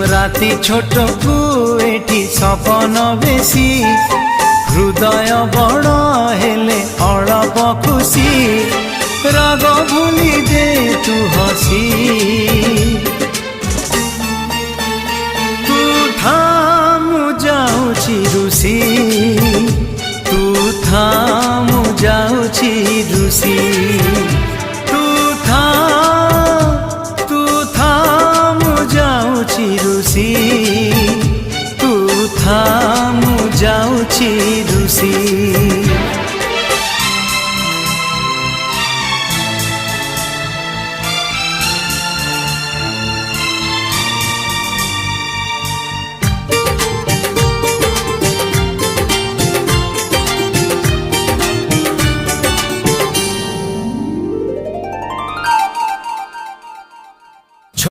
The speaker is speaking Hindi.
राति छोट को एठी सपन बेसी हृदय बड़ हेले अळप खुशी राग भूली दे तू हसी तू थामु जाउछि रुसी तू थामु जाउछि रुसी तू थामु जाउछि रुसी।